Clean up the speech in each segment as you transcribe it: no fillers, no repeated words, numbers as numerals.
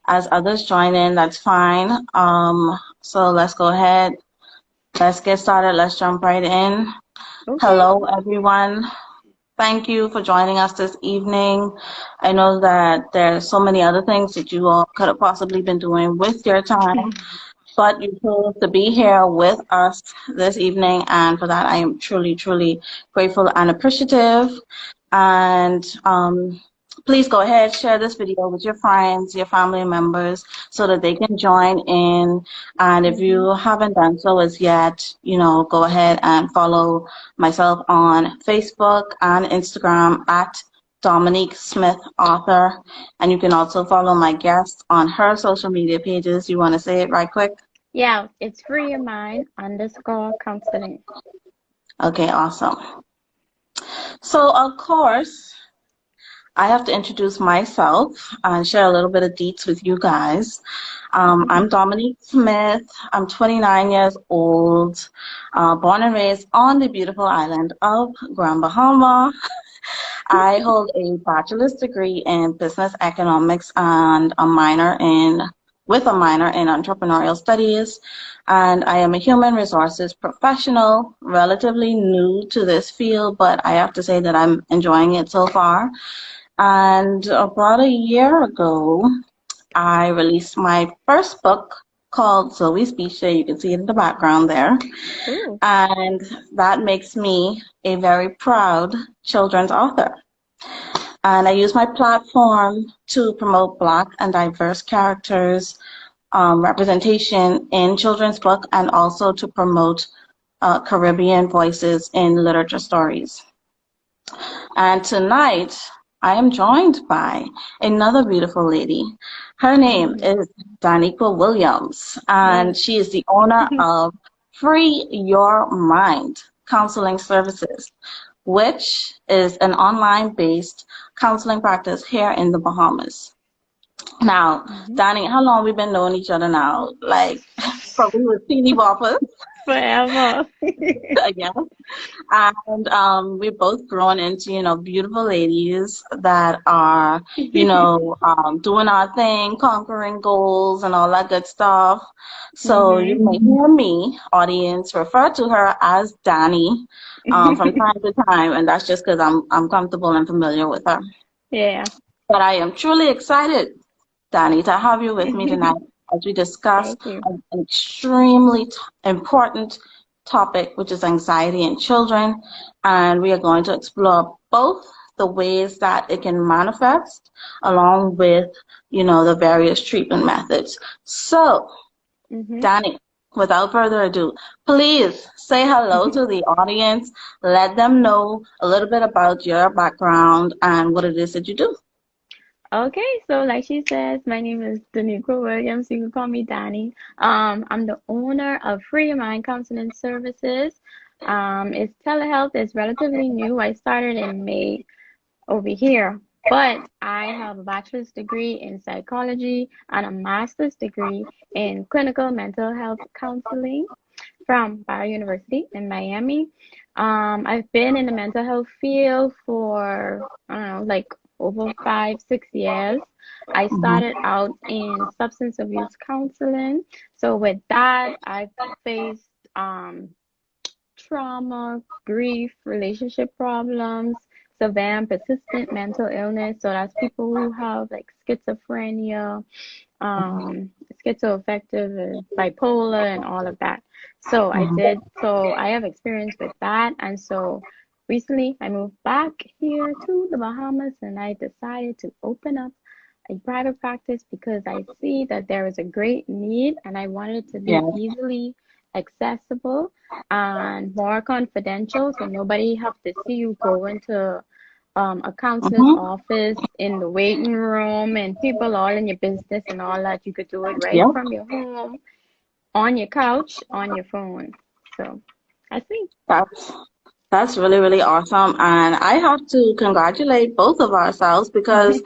As others join in, that's fine. So let's go ahead. Let's get started. Let's jump right in. Okay. Hello, everyone. Thank you for joining us this evening. I know that there's so many other things that you all could have possibly been doing with your time, but you chose to be here with us this evening, and for that I am truly, truly grateful and appreciative. And please go ahead, share this video with your friends, your family members, so that they can join in. And if Mm-hmm. you haven't done so as yet, go ahead and follow myself on Facebook and Instagram at Dominique Smith Author. And you can also follow my guest on her social media pages. You want to say it right quick? Yeah, it's free your mind underscore counseling. Okay, awesome. So, of course, I have to introduce myself and share a little bit of deets with you guys. I'm Dominique Smith. I'm 29 years old, born and raised on the beautiful island of Grand Bahama. I hold a bachelor's degree in business economics and with a minor in entrepreneurial studies. And I am a human resources professional, relatively new to this field, but I have to say that I'm enjoying it so far. And about a year ago, I released my first book called Zoe's Beach Day. You can see it in the background there. Ooh. And that makes me a very proud children's author. And I use my platform to promote Black and diverse characters, representation in children's book, and also to promote Caribbean voices in literature stories. And tonight, I am joined by another beautiful lady. Her name Mm-hmm. is Daniqua Williams, and Yay. she is the owner of Free Your Mind Counseling Services, which is an online-based counseling practice here in the Bahamas. Now, Mm-hmm. Danny, how long we been knowing each other now? Like, probably with teeny boppers, Forever. yeah. And we're both grown into, beautiful ladies that are, doing our thing, conquering goals and all that good stuff. So you Mm-hmm. may hear me, audience, refer to her as Danny from time to time, and that's just because I'm comfortable and familiar with her. Yeah. But I am truly excited, Danny, to have you with me tonight as we discuss Thank you. an extremely important topic, which is anxiety in children. And we are going to explore both the ways that it can manifest along with, the various treatment methods. So, Mm-hmm. Danny, without further ado, please say hello to the audience. Let them know a little bit about your background and what it is that you do. Okay, so like she says, my name is Daniqua Williams. You can call me Danny. I'm the owner of Free Your Mind Counseling Services. It's telehealth. It's relatively new. I started in May over here. But I have a bachelor's degree in psychology and a master's degree in clinical mental health counseling from Bar University in Miami. I've been in the mental health field for, I don't know, like over 5, 6 years. I started out in substance abuse counseling. So with that, I've faced trauma, grief, relationship problems, severe and persistent mental illness. So that's people who have like schizophrenia, schizoaffective, bipolar, and all of that. So I have experience with that. And so recently I moved back here to the Bahamas and I decided to open up a private practice because I see that there is a great need and I wanted it to be Yeah. easily accessible and more confidential so nobody have to see you go into a counselor's Mm-hmm. office in the waiting room and people all in your business and all that. You could do it right Yeah. from your home, on your couch, on your phone. So I see. That's That's really, really awesome. And I have to congratulate both of ourselves because,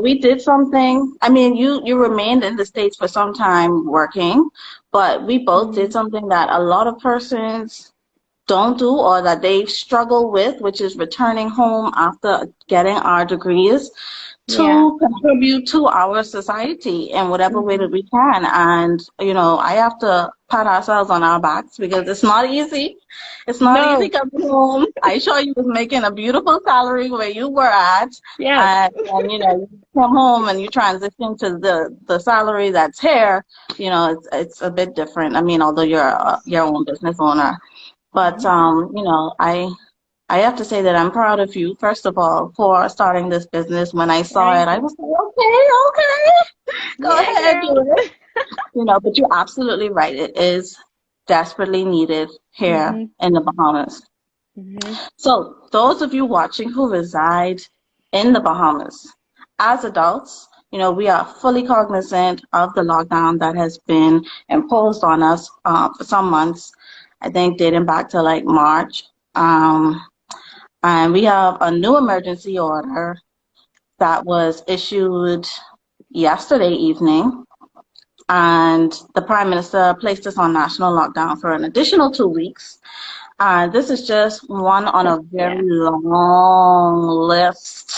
we did something. I mean, you remained in the States for some time working, but we both did Mm-hmm. something that a lot of persons don't do or that they struggle with, which is returning home after getting our degrees. Yeah. to contribute to our society in whatever way that Mhm. we can. And, I have to pat ourselves on our backs because it's not easy. It's not easy No. coming home. I sure you was making a beautiful salary where you were at. Yes. And you come home and you transition to the salary that's here, it's a bit different. I mean, although you're your own business owner. But, Mhm. I have to say that I'm proud of you, first of all, for starting this business. When I saw it, Thank I you. was like, okay, go Yeah, ahead, girl. do it. But you're absolutely right. It is desperately needed here Mhm. in the Bahamas. Mhm. So, those of you watching who reside in the Bahamas, as adults, we are fully cognizant of the lockdown that has been imposed on us for some months, I think dating back to like March. Um, and we have a new emergency order that was issued yesterday evening. And the Prime Minister placed us on national lockdown for an additional 2 weeks. This is just one on a very Yeah. long list.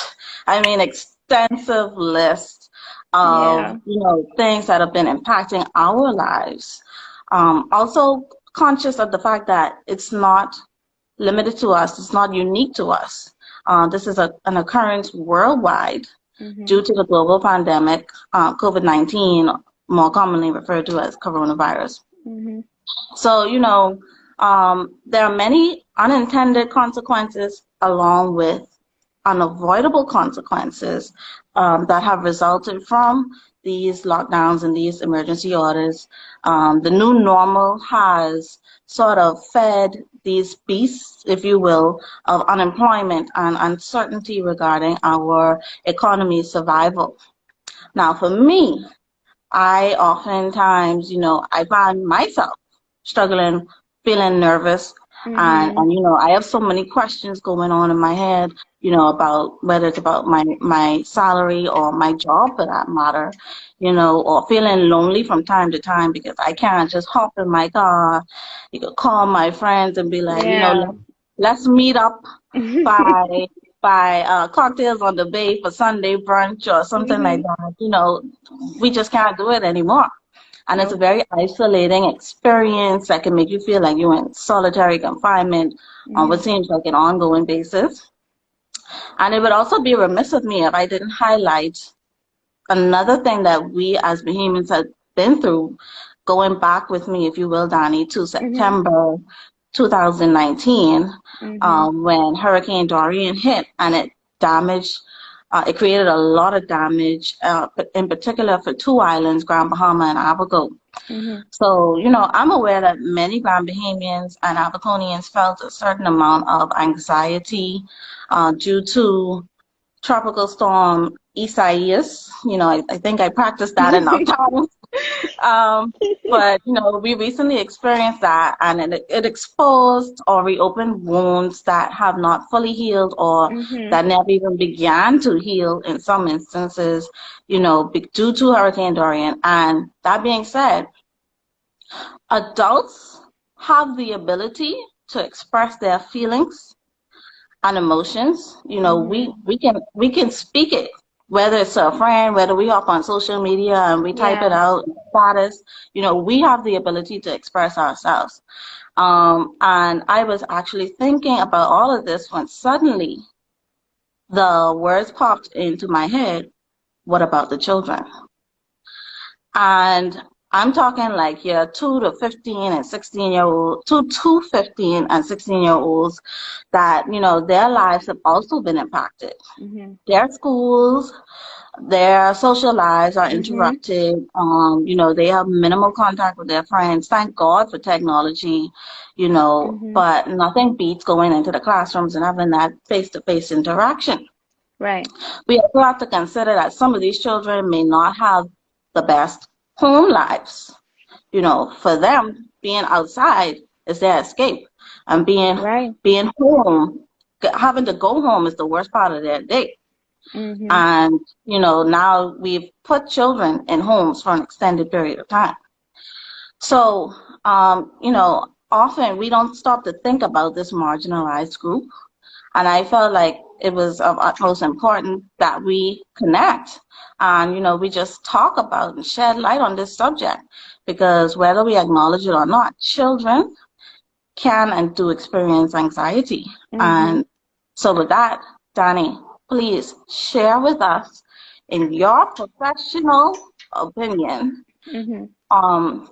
I mean, extensive list of, Yeah. things that have been impacting our lives. Also conscious of the fact that it's not limited to us. It's not unique to us. This is an occurrence worldwide due Mhm. to the global pandemic, COVID-19, more commonly referred to as coronavirus. Mhm. So, there are many unintended consequences along with unavoidable consequences that have resulted from these lockdowns and these emergency orders. The new normal has sort of fed these beasts, if you will, of unemployment and uncertainty regarding our economy's survival. Now, for me, I oftentimes, I find myself struggling, feeling nervous, and Mhm. and I have so many questions going on in my head, about whether it's about my salary or my job for that matter, or feeling lonely from time to time because I can't just hop in my car. You could call my friends and be like, Yeah. let's meet up by cocktails on the bay for Sunday brunch or something like Mhm. that. We just can't do it anymore. And it's a Nope. very isolating experience that can make you feel like you're in solitary confinement on what Mhm. seems like an ongoing basis. And it would also be remiss of me if I didn't highlight another thing that we as Bahamians have been through, going back with me, if you will, Donnie, to Mhm. September 2019, Mhm. when Hurricane Dorian hit and it created a lot of damage, in particular for two islands, Grand Bahama and Abaco. Mhm. So, I'm aware that many Grand Bahamians and Abaconians felt a certain amount of anxiety due to Tropical Storm Isaias. I think I practiced that enough times. Um, but we recently experienced that, and it exposed or reopened wounds that have not fully healed or Mhm. that never even began to heal in some instances, due to Hurricane Dorian. And that being said, adults have the ability to express their feelings and emotions. Mhm. We can speak it, whether it's to a friend, whether we hop on social media and we type it Yeah. out in status. We have the ability to express ourselves. And I was actually thinking about all of this when suddenly the words popped into my head. What about the children? And I'm talking like your 2 to 15 and 16-year old, 2 to 15 and 16-year-olds that, their lives have also been impacted. Mhm. Their schools, their social lives are Mhm. interrupted. They have minimal contact with their friends. Thank God for technology, Mhm. but nothing beats going into the classrooms and having that face-to-face interaction. Right. We also have to consider that some of these children may not have the best home lives. For them, being outside is their escape, and Right. being home, having to go home is the worst part of their day. Mhm. And now we've put children in homes for an extended period of time. So, often we don't stop to think about this marginalized group And I felt like it was of utmost importance that we connect and, we just talk about and shed light on this subject because whether we acknowledge it or not, children can and do experience anxiety. Mm-hmm. And so with that, Danny, please share with us in your professional opinion, Mm-hmm. um,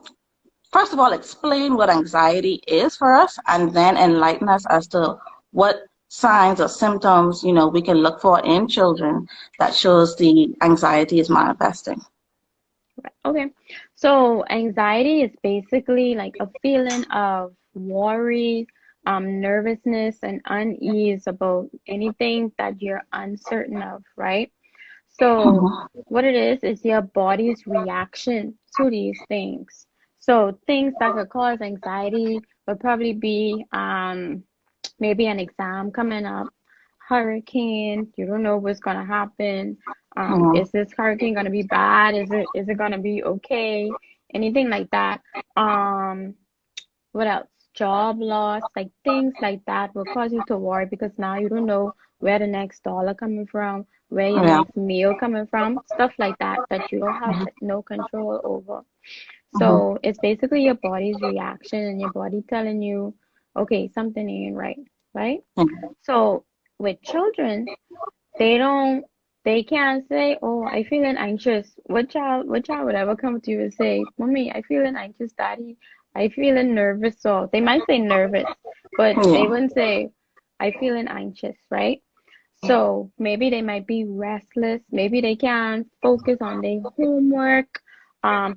first of all, explain what anxiety is for us and then enlighten us as to what signs or symptoms, we can look for in children that shows the anxiety is manifesting. Okay. So anxiety is basically like a feeling of worry, nervousness, and unease about anything that you're uncertain of, right? So Mhm. what it is your body's reaction to these things. So things that could cause anxiety would probably be maybe an exam coming up, hurricane, you don't know what's gonna happen. Mhm. Is this hurricane gonna be bad? Is it gonna be okay? Anything like that. Um, what else? Job loss, like things like that will cause you to worry because now you don't know where the next dollar coming from, where your Yeah. next meal coming from, stuff like that that you don't have no control over. Mhm. So it's basically your body's reaction and your body telling you, okay, something ain't right, right? Mhm. So with children, they don't, they can't say, oh, I feeling anxious. What child would ever come to you and say, Mommy, I feeling anxious, Daddy. I feeling nervous. So they might say nervous, but they Yeah. wouldn't say, I feeling anxious, right? So maybe they might be restless. Maybe they can't focus on their homework.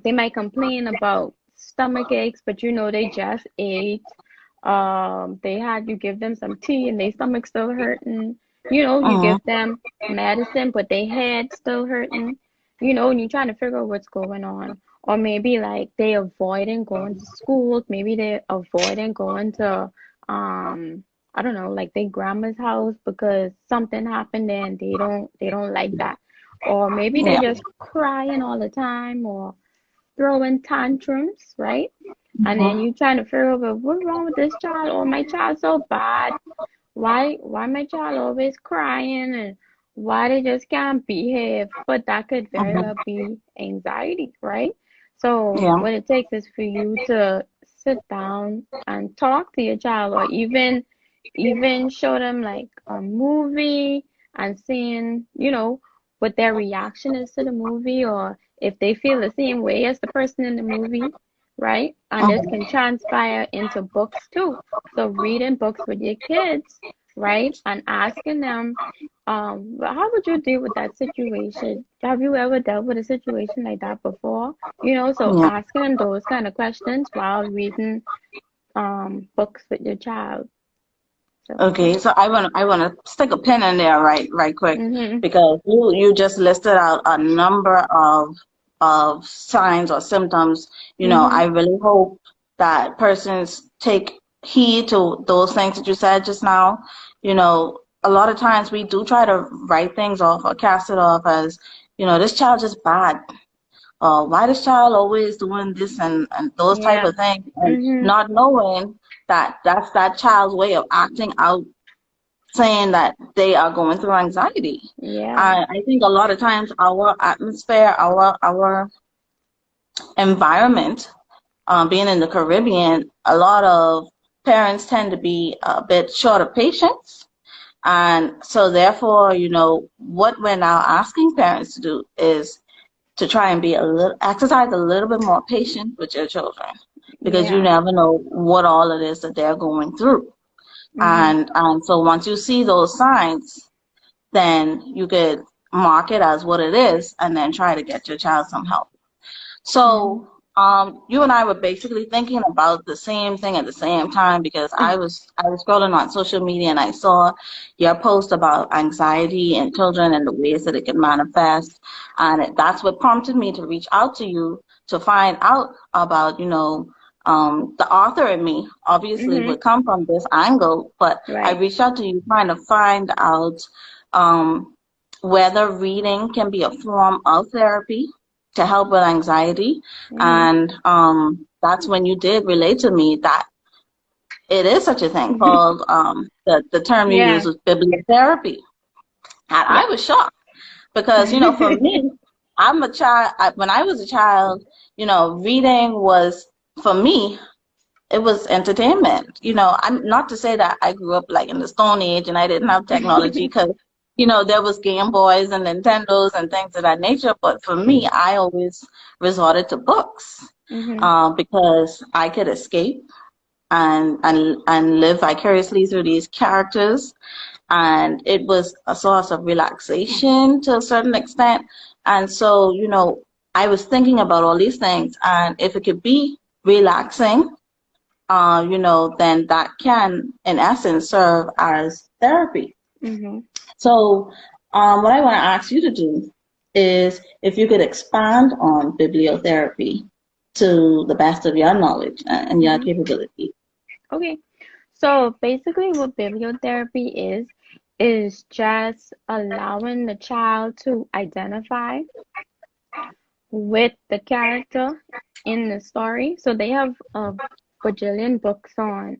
They might complain about stomach aches, but they just ate. They had you give them some tea and their stomach still hurting. You Mhm. give them medicine, but their head still hurting. And you're trying to figure out what's going on. Or maybe like they avoiding going to school. Maybe they avoiding going to I don't know, like their grandma's house because something happened there and they don't like that. Or maybe they Yeah. just crying all the time or throwing tantrums, right? And then Mhm. you trying to figure out what's wrong with this child or my child so bad. Why my child always crying and why they just can't behave? But that could very Mhm. well be anxiety, right? So Yeah. what it takes is for you to sit down and talk to your child or even show them like a movie and seeing, what their reaction is to the movie or if they feel the same way as the person in the movie, right? And this can Mhm. transpire into books too. So reading books with your kids, right? And asking them, well, how would you deal with that situation? Have you ever dealt with a situation like that before? So Yeah. asking them those kind of questions while reading books with your child. So yeah. Okay, so I want to stick a pin in there right quick Mhm. because you just listed out a number of signs or symptoms. I Mhm. really hope that persons take heed to those things that you said just now. A lot of times we do try to write things off or cast it off as, this child just bad. Why this child always doing this and those type Yeah. of things, and Mhm. not knowing that that's that child's way of acting out saying that they are going through anxiety. Yeah. I think a lot of times our atmosphere, our environment, being in the Caribbean, a lot of parents tend to be a bit short of patience. And so therefore, what we're now asking parents to do is to try and be exercise a little bit more patient with your children because you Yeah. never know what all it is that they're going through. Mhm. And so once you see those signs, then you could mark it as what it is and then try to get your child some help. Mhm. So, you and I were basically thinking about the same thing at the same time because I was scrolling on social media and I saw your post about anxiety in children and the ways that it can manifest, and that's what prompted me to reach out to you to find out about, the author in me obviously Mhm. would come from this angle, but I Right. reached out to you trying to find out um, whether reading can be a form of therapy to help with anxiety. Mhm. And that's when you did relate to me that it is such a thing called the term you use Yeah, was bibliotherapy. And yeah. I was shocked because, for me, I'm a child. When I was a child, reading was, for me, it was entertainment. I'm not to say that I grew up like in the Stone Age and I didn't have technology because, there was Game Boys and Nintendos and things of that nature. But for me, I always resorted to books Mhm. because I could escape and live vicariously through these characters. And it was a source of relaxation to a certain extent. And so, I was thinking about all these things, and if it could be relaxing, then that can, in essence, serve as therapy. Mhm. So, what I want to ask you to do is if you could expand on bibliotherapy to the best of your knowledge and your Mhm. capability. Okay. So basically, what bibliotherapy is just allowing the child to identify with the character in the story. So they have a bajillion books on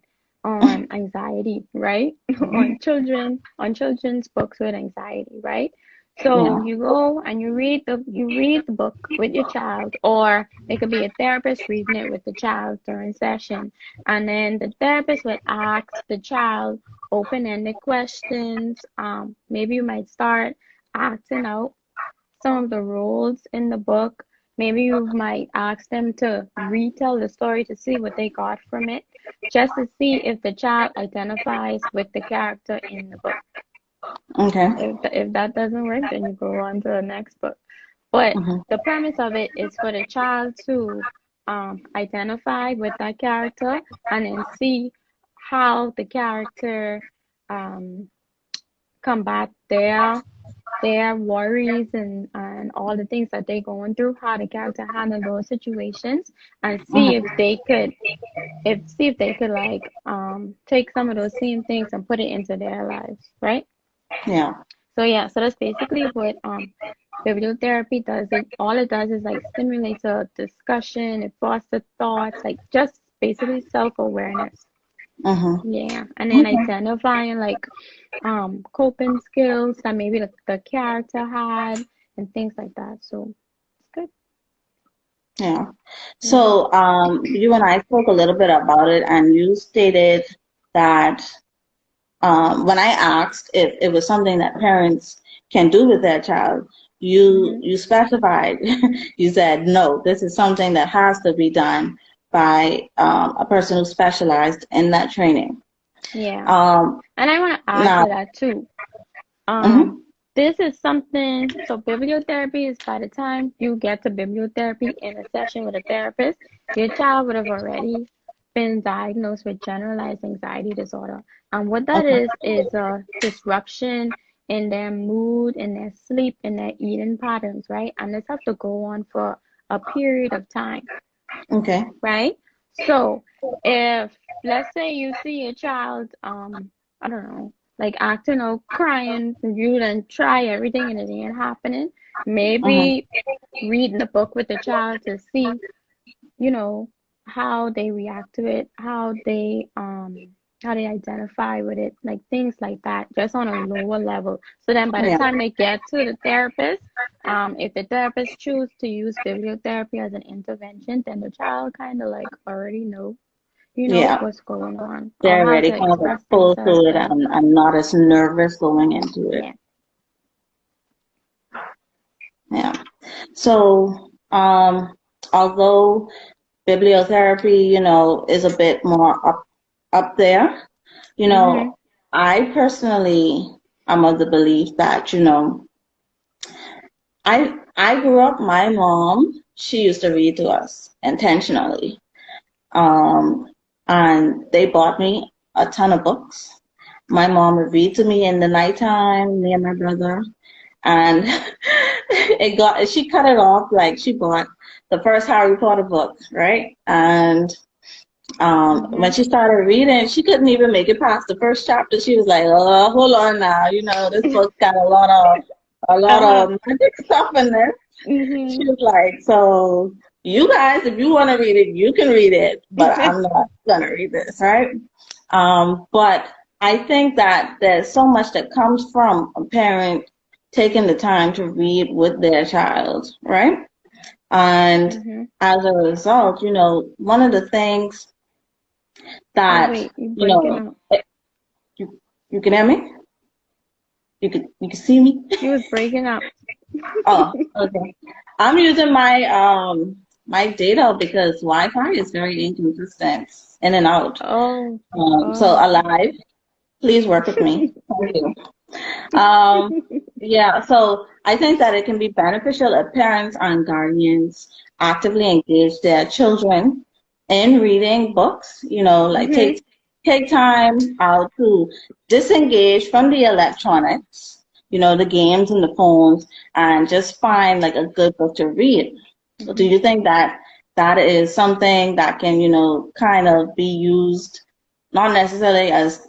anxiety, right? On children's books with anxiety, right? So Yeah. you go and you read the book with your child, or it could be a therapist reading it with the child during session, and then the therapist would ask the child open-ended questions. Maybe you might start acting out some of the roles in the book. Maybe you might ask them to retell the story to see what they got from it, just to see if the child identifies with the character in the book. Okay. If that doesn't work, then you go on to the next book. But Hmm. the premise of it is for the child to identify with that character and then see how the character um, combat their worries and all the things that they're going through, how the character handle those situations, and Hmm. see if they could like take some of those same things and put it into their lives, right? Yeah. So yeah, so that's basically what bibliotherapy does. It does is like stimulates a discussion, it fosters thoughts, like just basically self-awareness. Hmm. Yeah, and then Okay. identifying like coping skills that maybe the character had and things like that. So it's good. Yeah. Yeah. So, you and I spoke a little bit about it, and you stated that when I asked if it was something that parents can do with their child, you Mhm. you specified, you said no, this is something that has to be done by a person who specialized in that training. Yeah. Um, And I want to add now, to that too. mhm, This is something, so bibliotherapy is by the time you get to bibliotherapy in a session with a therapist, your child would have already been diagnosed with generalized anxiety disorder. And what that okay, is a disruption in their mood, in their sleep, in their eating patterns, right? And this have to go on for a period of time, okay, right? So if let's say you see a child, I don't know, like acting out, crying, you then try everything and it ain't happening, mhm, maybe reading the book with the child to see, you know, how they react to it, how they identify with it, like things like that, just on a lower level. So then by the yeah, time they get to the therapist, if the therapist choose to use bibliotherapy as an intervention, then the child kind of like already know, yeah. what's going on or They're how already to kind of express exposed to themselves it better. and not as nervous going into it. Yeah. Yeah. So, although bibliotherapy, is a bit more up there, you Mhm. know, I personally am of the belief that, I grew up, my mom, she used to read to us intentionally. Um, and they bought me a ton of books. My mom would read to me in the nighttime, me and my brother. And she cut it off, like she bought the first Harry Potter book, right? And when Mhm. she started reading, she couldn't even make it past the first chapter. She was like, "Oh, hold on now, this book's got a lot Uh-huh. of magic stuff in there." She Mhm. was like, "So you guys, if you want to read it, you can read it, but I'm not gonna read this, right?" But I think that there's so much that comes from a parent taking the time to read with their child, right? And Mm-hmm. as a result, one of the things Oh that, wait, you you breaking know, up. eh, you can hear me? You can see me? You was breaking up. Oh, okay. I'm using my data because Wi-Fi is very inconsistent, in and out. Oh, So oh. Alive, please work with me. Thank you. Um, yeah, so I think that it can be beneficial if parents and guardians actively engage their children in reading books, like Mm-hmm. take time out to disengage from the electronics, the games and the phones, and just find like a good book to read. So do Mm-hmm. you think that that is something that can, kind of be used not necessarily as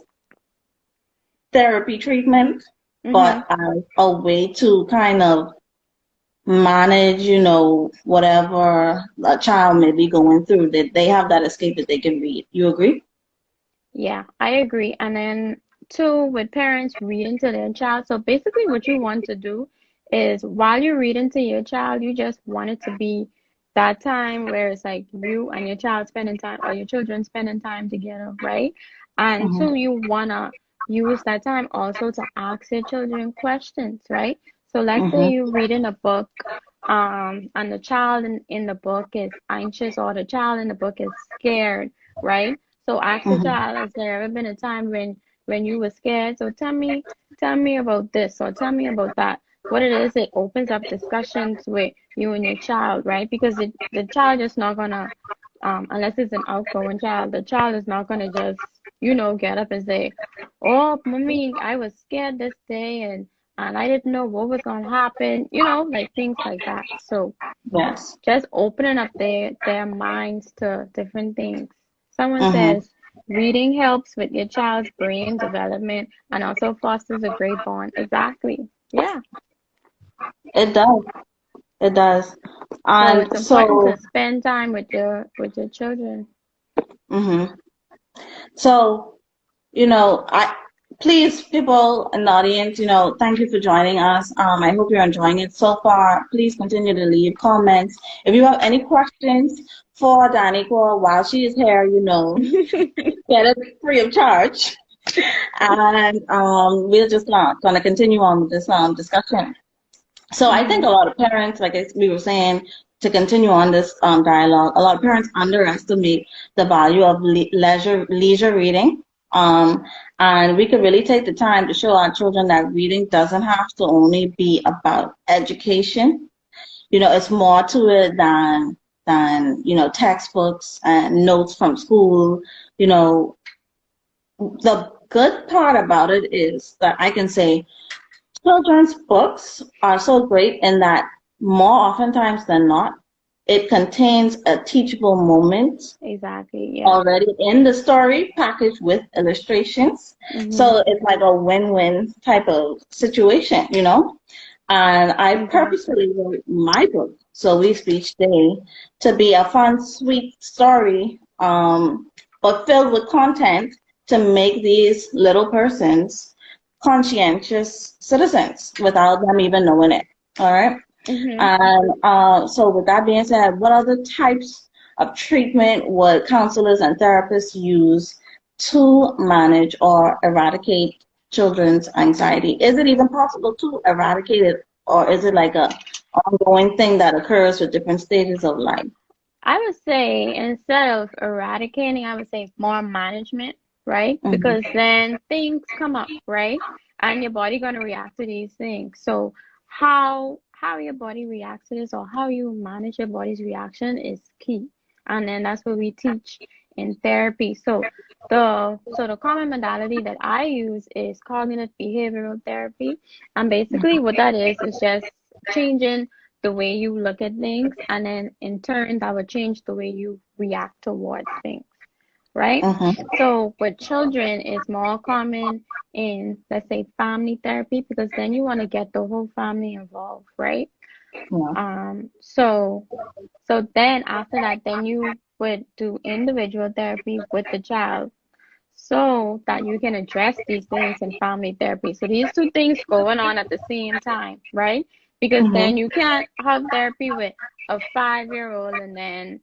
therapy treatment, Mm-hmm. but as a way to kind of manage, whatever a child may be going through, that they have that escape that they can read. You agree? Yeah, I agree. And then two, with parents reading to their child. So basically what you want to do is while you're reading to your child, you just want it to be that time where it's like you and your child spending time or your children spending time together, right? And two, Mm-hmm. you wanna use that time also to ask your children questions, right? So let's say Mm-hmm. you're reading a book, and the child in the book is anxious or the child in the book is scared, right? So ask the Mm-hmm. child, has there ever been a time when you were scared? So tell me about this or tell me about that. What it is, it opens up discussions with you and your child, right? Because the child is not gonna, unless it's an outgoing child, the child is not gonna just, get up and say, "Oh, mommy, I was scared this day and I didn't know what was gonna happen," like things like that. So Yes. just opening up their minds to different things. Someone Mm-hmm. says reading helps with your child's brain development and also fosters a great bond. Exactly. Yeah. It does. It does. So it's And important so, to spend time with your children. mm-hmm. So, I please, people in the audience, thank you for joining us. I hope you're enjoying it so far. Please continue to leave comments. If you have any questions for Danica while she is here, get it free of charge. And we're just not going to continue on with this discussion. So I think Hmm. a lot of parents, like we were saying, to continue on this dialogue, a lot of parents underestimate the value of leisure reading. Um, and we could really take the time to show our children that reading doesn't have to only be about education. It's more to it than textbooks and notes from school. You know, the good part about it is that I can say children's books are so great in that more oftentimes than not, it contains a teachable moment Exactly. Yeah. already in the story packaged with illustrations. Hmm. So it's like a win-win type of situation. And I Exactly. purposely wrote my book, So We Speech Day, to be a fun, sweet story, but filled with content to make these little persons conscientious citizens without them even knowing it. All right. Hmm. And so, with that being said, what other types of treatment would counselors and therapists use to manage or eradicate children's anxiety? Is it even possible to eradicate it, or is it like a ongoing thing that occurs with different stages of life? I would say instead of eradicating, I would say more management, right? Because Hmm. then things come up, right? And your body gonna react to these things. So how your body reacts to this or how you manage your body's reaction is key. And then that's what we teach in therapy. So the common modality that I use is cognitive behavioral therapy. And basically what that is just changing the way you look at things, and then in turn, that would change the way you react towards things, right? Hmm. So with children, it's more common in, let's say, family therapy, because then you want to get the whole family involved, right? Yeah. So then after that, then you would do individual therapy with the child. so that you can address these things in family therapy. So these two things going on at the same time, right? Because then Mm-hmm. you can't have therapy with a 5-year-old and then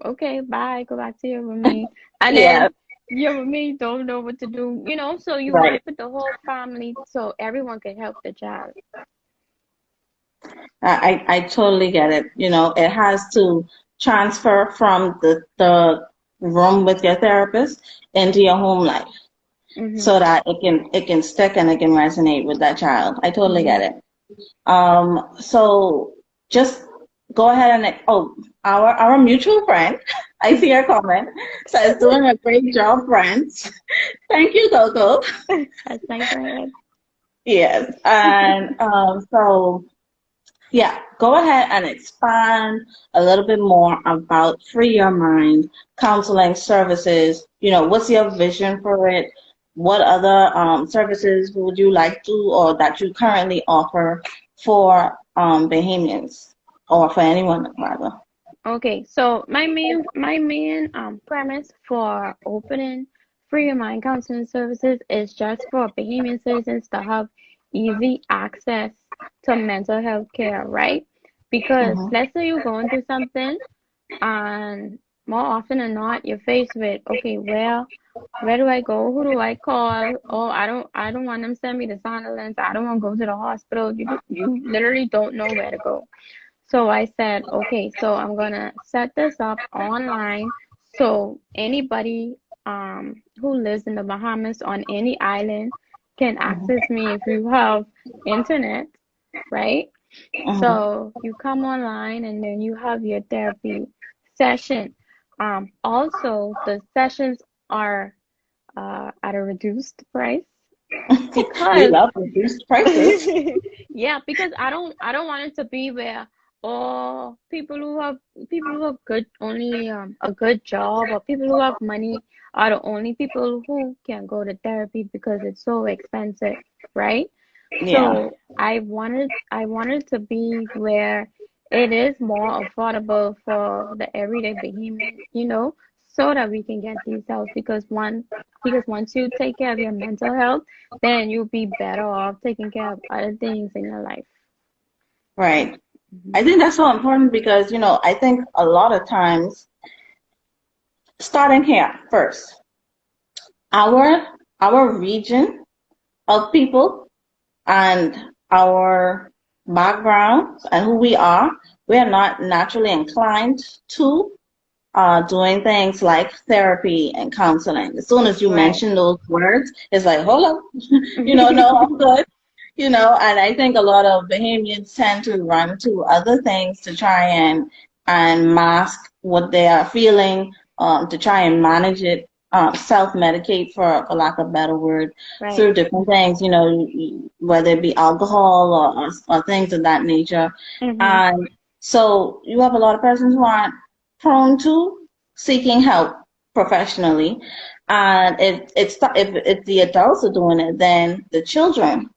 okay, bye, go back to your roommate. And Yeah, then your roommate don't know what to do, you know, so you right. work with the whole family so everyone can help the child. I totally get it. You know, it has to transfer from the room with your therapist into your home life Mm-hmm. so that it can stick and it can resonate with that child. I totally get Mm-hmm. it. So just go ahead and our mutual friend, I see your comment, says doing a great job, friends. Thank you, Coco. That's my friend. Yes, and so yeah, go ahead and expand a little bit more about Free Your Mind counseling services. You know, what's your vision for it? What other services would you like to or that you currently offer for Bahamians or for anyone rather? Okay, so my main premise for opening free of mind counseling services is just for Bahamian citizens to have easy access to mental health care, right? Because Hmm. let's say you're going through something and more often than not you're faced with, okay, well, where do I go? Who do I call? Oh, I don't want them to send me to Sonderlands. I don't want to go to the hospital. You literally don't know where to go. So I said, okay, so I'm gonna set this up online so anybody who lives in the Bahamas on any island can access me if you have internet, right? Hmm. So you come online and then you have your therapy session. Also, the sessions are at a reduced price We because love reduced prices. yeah, because I don't want it to be where all people who have good only a good job or people who have money are the only people who can go to therapy because it's so expensive, right? Yeah. So I wanted to be where it is more affordable for the everyday Bahamian, so that we can get these help because once you take care of your mental health, then you'll be better off taking care of other things in your life. Right. I Hmm. think that's so important because, I think a lot of times, starting here first, our our region of people and our backgrounds and who we are not naturally inclined to doing things like therapy and counseling. As soon as you Right. mention those words, it's like, hold up, no, I'm good. And I think a lot of Bahamians tend to run to other things to try and mask what they are feeling, to try and manage it, self-medicate for lack of a better word, Right. through different things, whether it be alcohol or things of that nature. Hmm. And so you have a lot of persons who aren't prone to seeking help professionally. And if the adults are doing it, then the children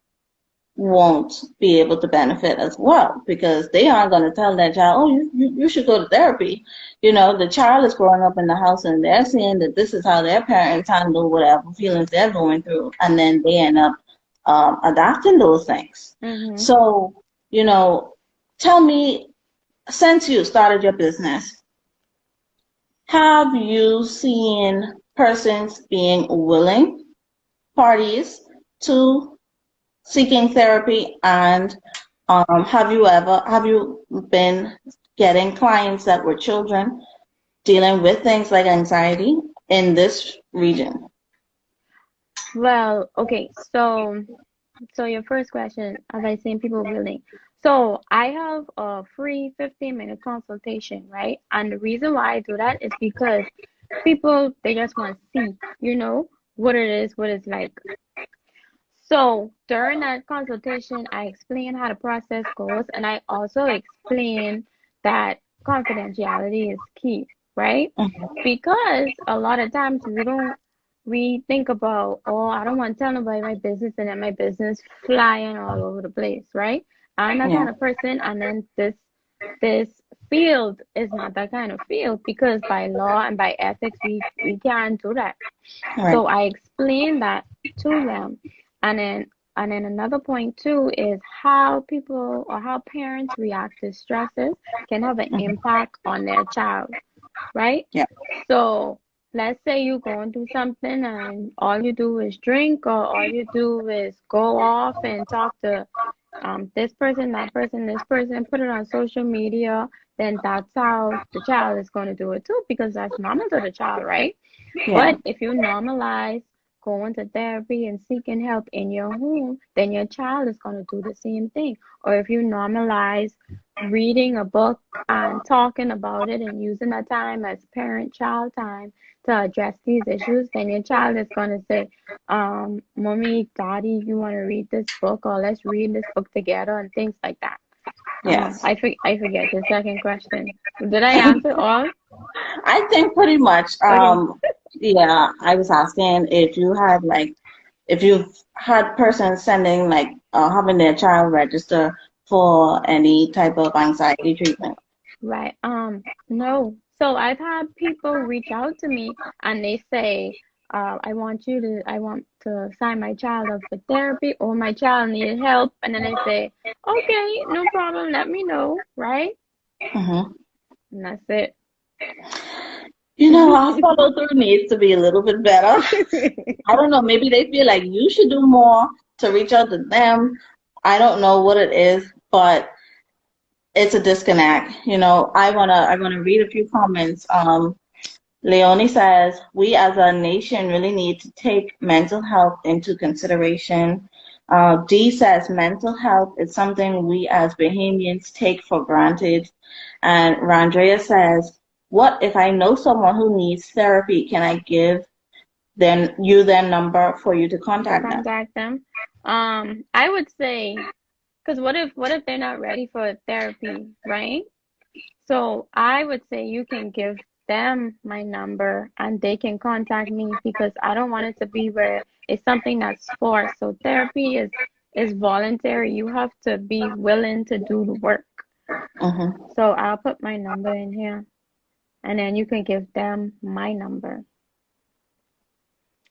won't be able to benefit as well because they aren't going to tell that child, oh, you should go to therapy. The child is growing up in the house and they're seeing that this is how their parents handle whatever feelings they're going through, and then they end up adopting those things. Hmm. So, you know, tell me, since you started your business, have you seen persons being willing parties to seeking therapy, and have you been getting clients that were children dealing with things like anxiety in this region? Well, okay, so your first question, have I seen people willing? So I have a free 15-minute consultation, right? And the reason why I do that is because people, they just want to see, what it is, what it's like. So during that consultation, I explain how the process goes, and I also explain that confidentiality is key, right? Mhm. Because a lot of times we think about, oh, I don't want to tell nobody my business, and then my business flying all over the place, right? I'm that Yeah. kind of person, and then this field is not that kind of field because by law and by ethics we can't do that. Right. So I explained that to them. And then another point too is how people or how parents react to stresses can have an Mhm. impact on their child, right? Yeah. So let's say you're going through something and all you do is drink or all you do is go off and talk to this person, that person, this person, put it on social media, then that's how the child is going to do it too because that's normal to the child, right? Yeah. But if you normalize going to therapy and seeking help in your home, then your child is going to do the same thing. Or if you normalize reading a book and talking about it and using that time as parent-child time to address these issues, then your child is going to say, Mommy, Daddy, you want to read this book or let's read this book together and things like that. Yes. I forget the second question. Did I answer all? I think pretty much. Okay. Yeah, I was asking if you had like, if you've had persons sending like having their child register for any type of anxiety treatment. Right. No. So I've had people reach out to me and they say, I want to sign my child up for therapy or my child needed help. And then I say, okay, no problem, let me know, right? Hmm. And that's it. You know, our follow through needs to be a little bit better. I don't know, maybe they feel like you should do more to reach out to them. I don't know what it is, but it's a disconnect. You know, I wanna read a few comments. Leonie says, we as a nation really need to take mental health into consideration. Dee says, mental health is something we as Bahamians take for granted. And Randrea says, what if I know someone who needs therapy? Can I give their number for you to To contact them? contact them. I would say, because what if they're not ready for therapy, right? So I would say you can give them my number and they can contact me because I don't want it to be where it's something that's forced. So therapy is voluntary. You have to be willing to do the work. Hmm. So I'll put my number in here and then you can give them my number.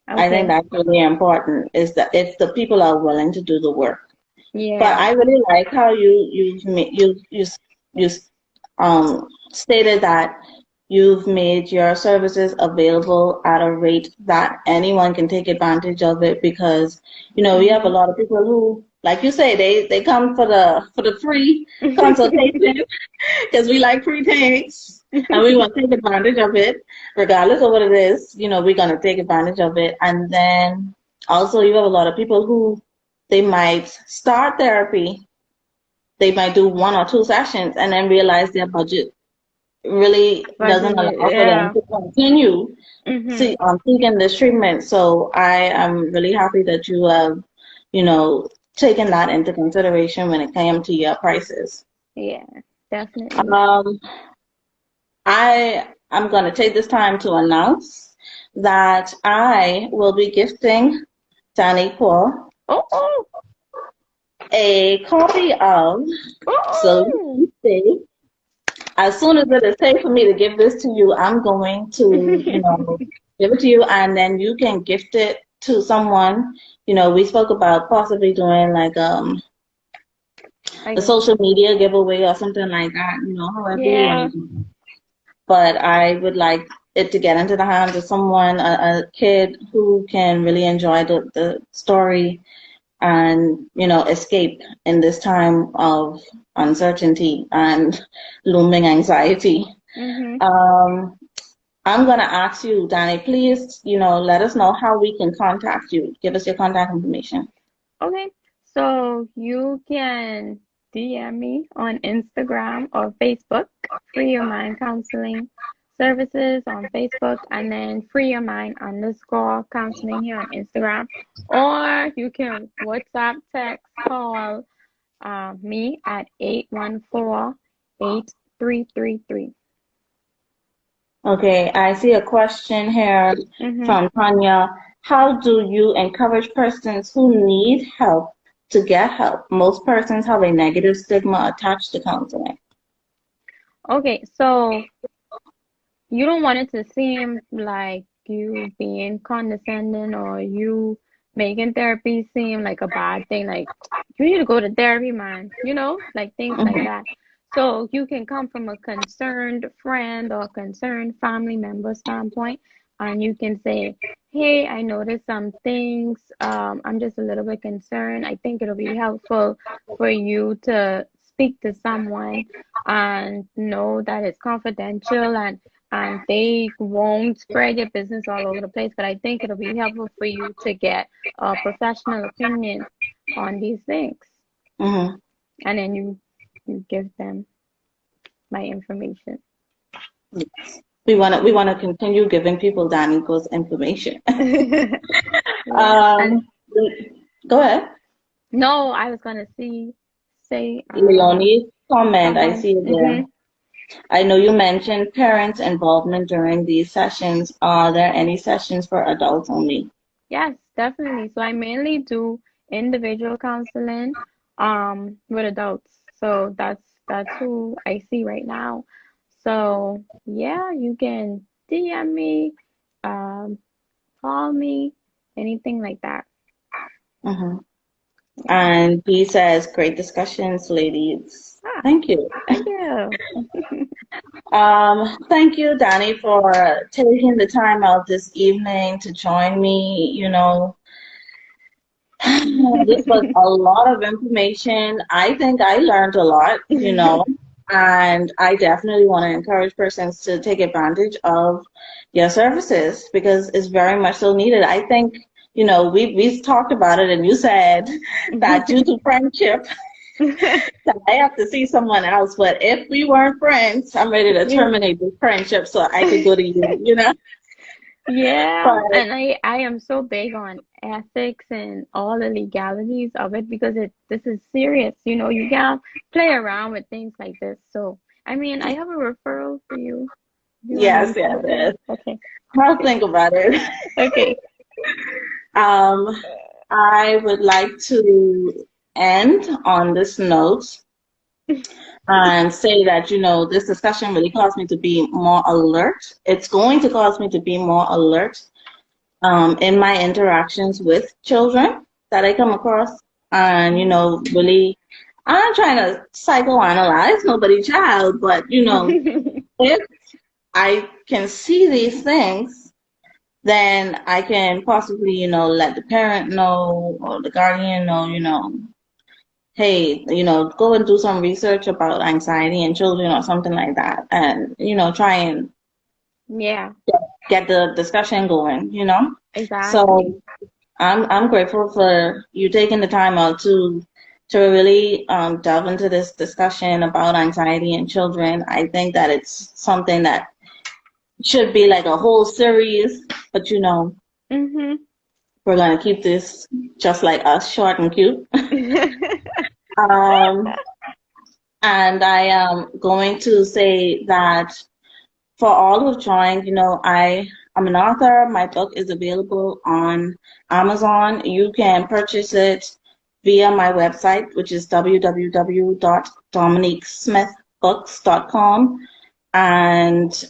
I think Okay. that's really important is that if the people are willing to do the work. But Yeah. I really like how you stated that you've made your services available at a rate that anyone can take advantage of it because we have a Mm-hmm. lot of people who, like you say, they come for the free consultation because we like free things and we want to take advantage of it regardless of what it is. We're gonna take advantage of it, and then also you have a lot of people who they might start therapy, they might do 1 or 2 sessions and then realize their budget really doesn't Budget, allow for them yeah. to continue Mm-hmm. seeking this treatment. So I am really happy that you have, you know, taken that into consideration when it came to your prices. Yeah, definitely. Um, I am going to take this time to announce that I will be gifting Danny Paul Oh, oh, a copy of Salute oh, Tuesday. As soon as it is safe for me to give this to you, I'm going to, oh. give it to you, and then you can gift it to someone. We spoke about possibly doing like a I social media giveaway or something like that, however you want to yeah. do it. But I would like it to get into the hands of someone, a kid who can really enjoy the story and escape in this time of uncertainty and looming anxiety. Mm-hmm. um, I'm gonna ask you, Danny, please, let us know how we can contact you. Give us your contact information. Okay. So you can DM me on Instagram or Facebook, Free Your Mind Counseling Services on Facebook, and then Free Your Mind underscore counseling here on Instagram. Or you can WhatsApp, text, call me at 814-8333. Okay, I see a question here Mm-hmm. from Tanya. How do you encourage persons who need help to get help? Most persons have a negative stigma attached to counseling. Okay, so you don't want it to seem like you being condescending or you making therapy seem like a bad thing, like you need to go to therapy, man, like things like Mhm. that. So you can come from a concerned friend or concerned family member standpoint, and you can say, hey, I noticed some things. I'm just a little bit concerned. I think it'll be helpful for you to speak to someone and know that it's confidential and they won't spread your business all over the place. But I think it'll be helpful for you to get a professional opinion on these things. Mhm. And then you give them my information. We wanna continue giving people Danico's information. Yeah. And um, go ahead. no, I was gonna say Leonie's comment, I someone. see it there. I know you mentioned parents' involvement during these sessions. Are there any sessions for adults only? Yes, definitely. So I mainly do individual counseling with adults. So that's who I see right now. So yeah, you can DM me, um, call me, anything like that. Hmm. Yeah. And he says, great discussions, ladies. Ah, Thank you. thank you. Thank you, Danny, for taking the time out this evening to join me. This was a lot of information. I think I learned a lot, and I definitely want to encourage persons to take advantage of your services because it's very much so needed. I think, we talked about it, and you said that due to friendship, that I have to see someone else. But if we weren't friends, I'm ready to Yeah. terminate this friendship so I could go to you. Yeah, But and I am so big on ethics and all the legalities of it because this is serious. You can't play around with things like this. So, I mean, I have a referral for you if you want to yes, move yes, forward. Yeah. yes. Okay. I'll Okay. think about it. Okay. Um, I would like to end on this note and say that, this discussion really caused me to be more alert. It's going to cause me to be more alert in my interactions with children that I come across. And, really, I'm not trying to psychoanalyze nobody's child, but, if I can see these things, then I can possibly, let the parent know or the guardian know, hey, go and do some research about anxiety in children or something like that, and, try and Yeah, get the discussion going. exactly. So I'm grateful for you taking the time out to really delve into this discussion about anxiety in children. I think that it's something that should be like a whole series, but, Mm-hmm. we're gonna keep this just like us, short and cute. Um, and I am going to say that for all who've joined, I'm an author. My book is available on Amazon. You can purchase it via my website, which is www.dominiquesmithbooks.com. And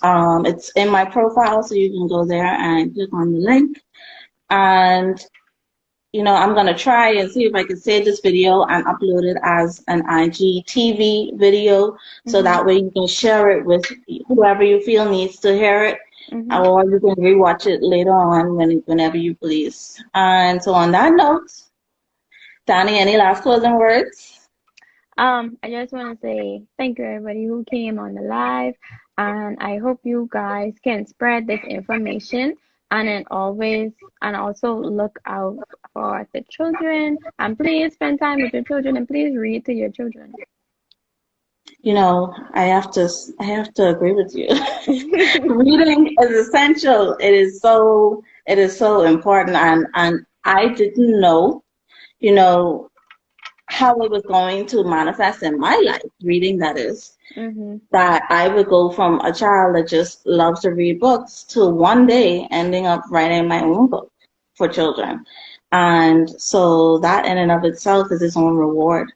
it's in my profile, so you can go there and click on the link. And, I'm going to try and see if I can save this video and upload it as an IGTV video so Mm-hmm. that way you can share it with whoever you feel needs to hear it, Mm-hmm. or you can rewatch it later on whenever you please. And so on that note, Danny, any last closing words? I just want to say thank you everybody who came on the live, and I hope you guys can spread this information and then always and also look out for the children and please spend time with your children and please read to your children. I have to agree with you. Reading is essential. It is so important, and I didn't know, how it was going to manifest in my life, reading that is, Mm-hmm. that I would go from a child that just loves to read books to one day ending up writing my own book for children. And so that in and of itself is its own reward.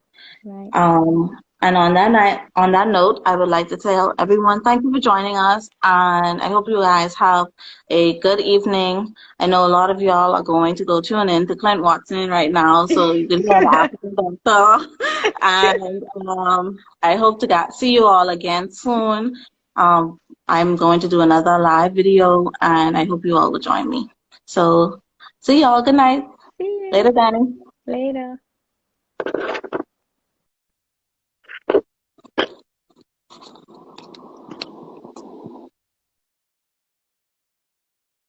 Right. Um, And on that note, I would like to tell everyone thank you for joining us, and I hope you guys have a good evening. I know a lot of y'all are going to go tune in to Clint Watson right now, so you can hear the African doctor. And I hope to see you all again soon. I'm going to do another live video, and I hope you all will join me. So, see y'all. Good night. See Later, you Danny. later.